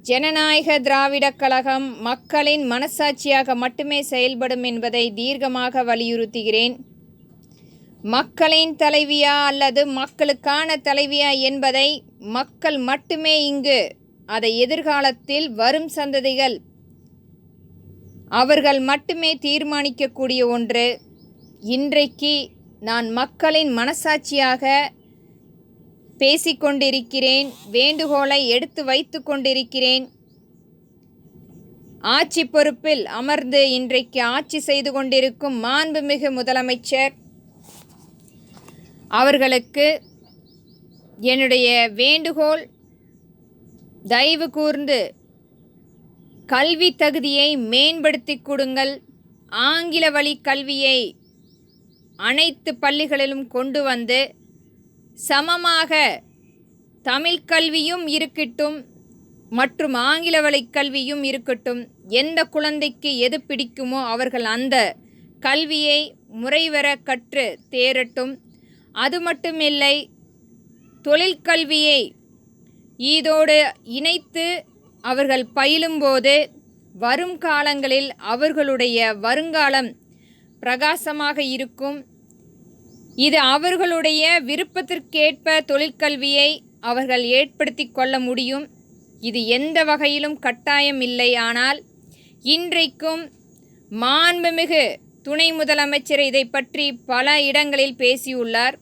ஜனநாயக திராவிடக் கழகம் மக்களின் மனசாட்சியாக மட்டுமே செயல்படும் என்பதை தீர்க்கமாக வலியுறுத்துகிறேன். மக்களின் தலைவியா அல்லது மக்களுக்கான தலைவியா என்பதை மக்கள் மட்டுமே அதை எதிர்காலத்தில் வரும் சந்ததிகள் அவர்கள் மட்டுமே தீர்மானிக்கக்கூடிய ஒன்று. இன்றைக்கு நான் மக்களின் மனசாட்சியாக பேசிக்கொண்டிருக்கிறேன், வேண்டுகோளை எடுத்து வைத்து கொண்டிருக்கிறேன். ஆட்சி பொறுப்பில் அமர்ந்து இன்றைக்கு ஆட்சி செய்து கொண்டிருக்கும் மாண்புமிகு முதலமைச்சர் அவர்களுக்கு என்னுடைய வேண்டுகோள், தயவு கூர்ந்து கல்வி தகுதியை மேம்படுத்தி கொடுங்கள். ஆங்கில வழி கல்வியை அனைத்து பள்ளிகளிலும் கொண்டு வந்து சமமாக தமிழ் கல்வியும் இருக்கட்டும் மற்றும் ஆங்கில வழி கல்வியும் இருக்கட்டும். எந்த குழந்தைக்கு எது பிடிக்குமோ அவர்கள் அந்த கல்வியை முறைவர கற்று தேரட்டும். அது மட்டுமில்லை, தொழிற்கல்வியை இதோடு இணைத்து அவர்கள் பயிலும்போது வரும் காலங்களில் அவர்களுடைய வருங்காலம் பிரகாசமாக இருக்கும். இது அவர்களுடைய விருப்பத்திற்கேற்ப தொழிற்கல்வியை அவர்கள் ஏற்படுத்தி கொள்ள முடியும். இது எந்த வகையிலும் கட்டாயம் இல்லை. ஆனால் இன்றைக்கும் மாண்புமிகு துணை முதலமைச்சர் இதை பற்றி பல இடங்களில் பேசியுள்ளார்.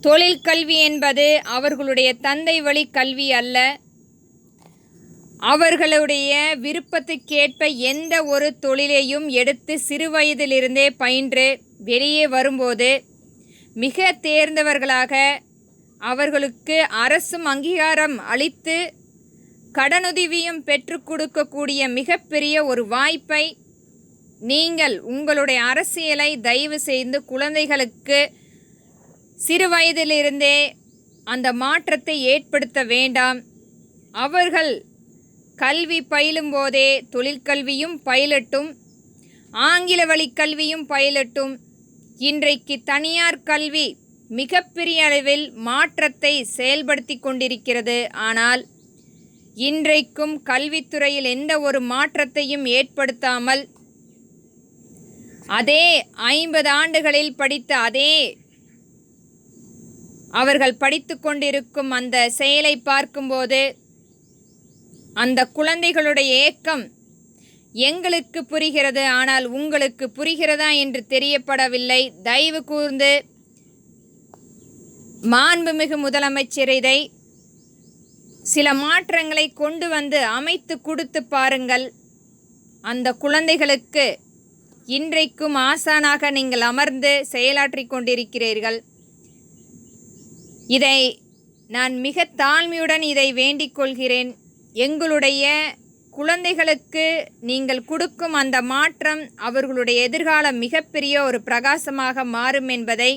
தொழிற்கல்வி என்பது அவர்களுடைய தந்தை வழி கல்வி அல்ல. அவர்களுடைய விருப்பத்துக்கேற்ப எந்த ஒரு தொழிலையும் எடுத்து சிறு வயதிலிருந்தே பயின்று வெளியே வரும்போது மிக தேர்ந்தவர்களாக அவர்களுக்கு அரசும் அங்கீகாரம் அளித்து கடனுதவியும் பெற்று கொடுக்கக்கூடிய மிகப்பெரிய ஒரு வாய்ப்பை நீங்கள் உங்களுடைய அரசியலை தயவு செய்து குழந்தைகளுக்கு சிறு வயதிலிருந்தே அந்த மாற்றத்தை ஏற்படுத்த வேண்டாம். அவர்கள் கல்வி பயிலும் போதே தொழிற்கல்வியும் பயிலட்டும், ஆங்கில வழி கல்வியும் பயிலட்டும். இன்றைக்கு தனியார் கல்வி மிகப்பெரிய அளவில் மாற்றத்தை செயல்படுத்தி கொண்டிருக்கிறது. ஆனால் இன்றைக்கும் கல்வித்துறையில் எந்த ஒரு மாற்றத்தையும் ஏற்படுத்தாமல் அதே 50 ஆண்டுகளில் படித்த அதே அவர்கள் படித்து கொண்டிருக்கும் அந்த செயலை பார்க்கும்போது அந்த குழந்தைகளுடைய ஏக்கம் எங்களுக்கு புரிகிறது, ஆனால் உங்களுக்கு புரிகிறதா என்று தெரியப்படவில்லை. தயவு கூர்ந்து மாண்புமிகு முதலமைச்சர் இதை சில மாற்றங்களை கொண்டு வந்து அமைத்து கொடுத்து பாருங்கள். அந்த குழந்தைகளுக்கு இன்றைக்கும் ஆசானாக நீங்கள் அமர்ந்து செயலாற்றி கொண்டிருக்கிறீர்கள். இதை நான் மிக தாழ்மையுடன் இதை வேண்டிக் கொள்கிறேன். எங்களுடைய குழந்தைகளுக்கு நீங்கள் கொடுக்கும் அந்த மாற்றம் அவர்களுடைய எதிர்காலம் மிகப்பெரிய ஒரு பிரகாசமாக மாறும் என்பதை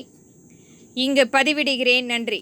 இங்கு பதிவிடுகிறேன். நன்றி.